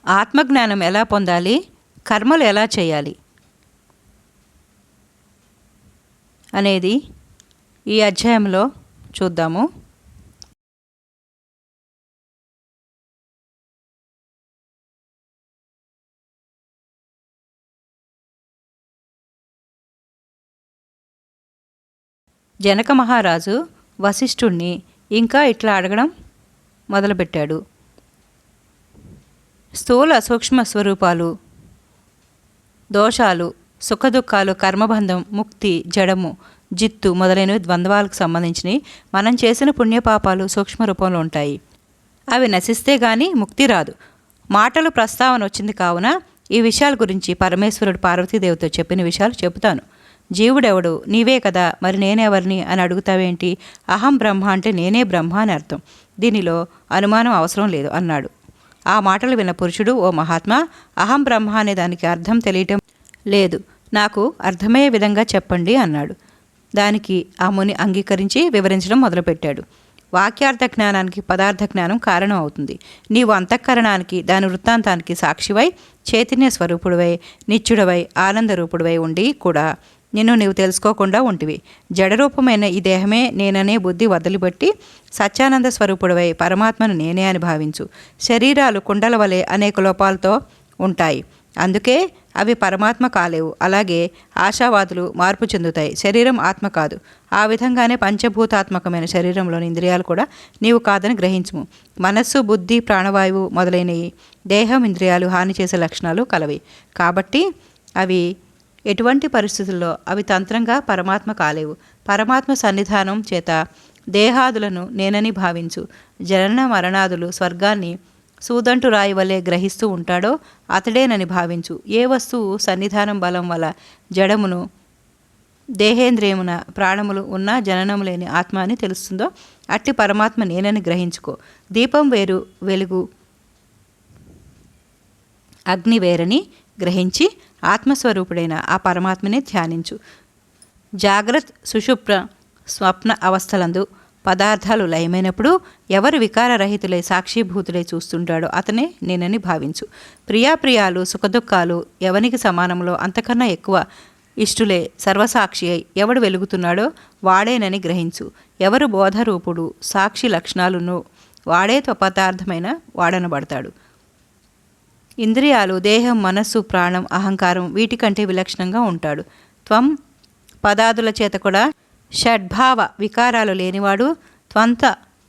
ఆత్మజ్ఞానం ఎలా పొందాలి, కర్మలు ఎలా చేయాలి అనేది ఈ అధ్యాయంలో చూద్దాము. జనక మహారాజు వశిష్ఠుణ్ణి ఇంకా ఇట్లా అడగడం మొదలుపెట్టాడు. స్థూల సూక్ష్మ స్వరూపాలు, దోషాలు, సుఖదుఖాలు, కర్మబంధం, ముక్తి, జడము, జిత్తు మొదలైనవి ద్వంద్వాలకు సంబంధించినవి. మనం చేసిన పుణ్యపాపాలు సూక్ష్మ రూపంలో ఉంటాయి. అవి నశిస్తే గాని ముక్తి రాదు. మాటలు ప్రస్తావన వచ్చింది కావున ఈ విషయాల గురించి పరమేశ్వరుడు పార్వతీదేవితో చెప్పిన విషయాలు చెబుతాను. జీవుడెవడు, నీవే కదా, మరి నేనెవరిని అని అడుగుతావేంటి? అహం బ్రహ్మ అంటే నేనే బ్రహ్మ అని అర్థం. దీనిలో అనుమానం అవసరం లేదు అన్నాడు. ఆ మాటలు విన్న పురుషుడు, ఓ మహాత్మా, అహం బ్రహ్మ అనే దానికి అర్థం తెలియటం లేదు, నాకు అర్థమయ్యే విధంగా చెప్పండి అన్నాడు. దానికి ఆ ముని అంగీకరించి వివరించడం మొదలుపెట్టాడు. వాక్యార్థ జ్ఞానానికి పదార్థ జ్ఞానం కారణం అవుతుంది. నీవు అంతఃకరణానికి, దాని వృత్తాంతానికి సాక్షివై, చైతన్య స్వరూపుడివై, నిత్యుడవై, ఆనందరూపుడివై ఉండి కూడా నిన్ను నీవు తెలుసుకోకుండా ఉంటివి. జడరూపమైన ఈ దేహమే నేననే బుద్ధి వదిలిపెట్టి సత్యానంద స్వరూపుడివై పరమాత్మను నేనే అని భావించు. శరీరాలు కుండల వలె అనేక లోపాలతో ఉంటాయి, అందుకే అవి పరమాత్మ కాలేవు. అలాగే ఆశావాదులు మార్పు చెందుతాయి, శరీరం ఆత్మ కాదు. ఆ విధంగానే పంచభూతాత్మకమైన శరీరంలోని ఇంద్రియాలు కూడా నీవు కాదని గ్రహించుము. మనస్సు, బుద్ధి, ప్రాణవాయువు మొదలైనవి దేహం, ఇంద్రియాలు హాని చేసే లక్షణాలు కలవి. కాబట్టి అవి ఎటువంటి పరిస్థితుల్లో అవి తంత్రంగా పరమాత్మ కాలేవు. పరమాత్మ సన్నిధానం చేత దేహాదులను నేనని భావించు. జనన మరణాదులు స్వర్గాన్ని సూదంటు రాయి వలె గ్రహిస్తూ ఉంటాడో అతడేనని భావించు. ఏ వస్తువు సన్నిధానం బలం వల్ల జడమును, దేహేంద్రియమున ప్రాణములు ఉన్న జననము లేని ఆత్మ అని తెలుస్తుందో అట్టి పరమాత్మ నేనని గ్రహించుకో. దీపం వేరు, వెలుగు, అగ్ని వేరని గ్రహించి ఆత్మస్వరూపుడైన ఆ పరమాత్మనే ధ్యానించు. జాగ్రత్త, సుషుప్ర, స్వప్న అవస్థలందు పదార్థాలు లయమైనప్పుడు ఎవరు వికారరహితులై సాక్షిభూతులై చూస్తుంటాడో అతనే నేనని భావించు. ప్రియాప్రియాలు, సుఖదుఖాలు ఎవనికి సమానంలో అంతకన్నా ఎక్కువ ఇష్టులే సర్వసాక్షి అయి ఎవడు వెలుగుతున్నాడో వాడేనని గ్రహించు. ఎవరు బోధరూపుడు, సాక్షి లక్షణాలను వాడే త్వపదార్థమైన వాడనబడతాడు. ఇంద్రియాలు, దేహం, మనస్సు, ప్రాణం, అహంకారం వీటికంటే విలక్షణంగా ఉంటాడు. త్వం పదాదుల చేత కూడా షడ్భావ వికారాలు లేనివాడు. త్వంత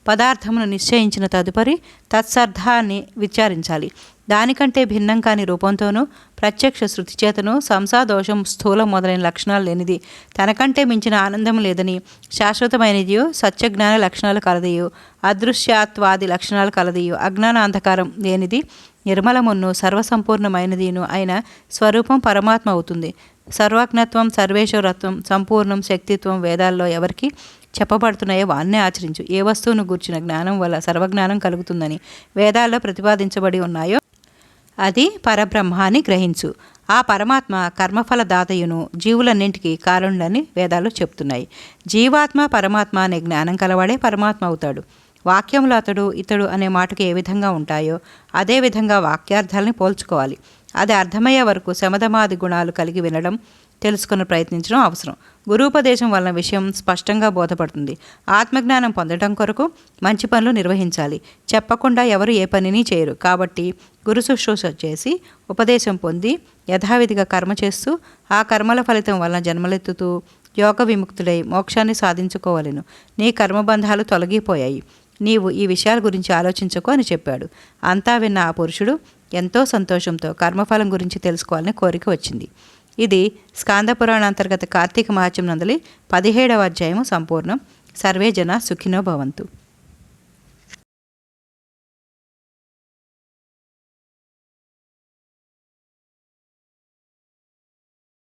పదార్థమును నిశ్చయించిన తదుపరి తత్సర్థాన్ని విచారించాలి. దానికంటే భిన్నం కాని రూపంతోనూ ప్రత్యక్ష శృతి చేతను సంసాదోషం, స్థూలం మొదలైన లక్షణాలు లేనిది, తనకంటే మించిన ఆనందం లేదని, శాశ్వతమైనదియో సత్యజ్ఞాన లక్షణాలు కలదియో, అదృశ్యాత్వాది లక్షణాలు కలదియో, అజ్ఞాన అంధకారం లేనిది, నిర్మలమును సర్వసంపూర్ణమైనదిను అయిన స్వరూపం పరమాత్మ అవుతుంది. సర్వజ్ఞత్వం, సర్వేశ్వరత్వం, సంపూర్ణం, శక్తిత్వం వేదాల్లో ఎవరికి చెప్పబడుతున్నాయో వాన్నే ఆచరించు. ఏ వస్తువును గూర్చిన జ్ఞానం వల్ల సర్వజ్ఞానం కలుగుతుందని వేదాల్లో ప్రతిపాదించబడి ఉన్నాయో అది పరబ్రహ్మ అని గ్రహించు. ఆ పరమాత్మ కర్మఫలదాతయును, జీవులన్నింటికీ కారణుడని వేదాలు చెప్తున్నాయి. జీవాత్మ, పరమాత్మ అనే జ్ఞానం కలవాడే పరమాత్మ అవుతాడు. వాక్యములు అతడు, ఇతడు అనే మాటకు ఏ విధంగా ఉంటాయో అదేవిధంగా వాక్యార్థాలని పోల్చుకోవాలి. అది అర్థమయ్యే వరకు శమధమాది గుణాలు కలిగి వినడం, తెలుసుకుని ప్రయత్నించడం అవసరం. గురూపదేశం వలన విషయం స్పష్టంగా బోధపడుతుంది. ఆత్మజ్ఞానం పొందడం కొరకు మంచి పనులు నిర్వహించాలి. చెప్పకుండా ఎవరు ఏ పనిని చేయరు. కాబట్టి గురు శుశ్రూష చేసి ఉపదేశం పొంది యథావిధిగా కర్మ చేస్తూ ఆ కర్మల ఫలితం వలన జన్మలెత్తుతూ యోగ విముక్తుడై మోక్షాన్ని సాధించుకోవలెను. నీ కర్మబంధాలు తొలగిపోయాయి. నీవు ఈ విషయాల గురించి ఆలోచించకు అని చెప్పాడు. అంతా విన్న ఆ పురుషుడు ఎంతో సంతోషంతో కర్మఫలం గురించి తెలుసుకోవాలని కోరిక వచ్చింది. ఇది స్కాంద పురాణాంతర్గత కార్తీక మహాత్మ్యం నందలి 17వ అధ్యాయము సంపూర్ణం. సర్వే జన సుఖినో భవంతు.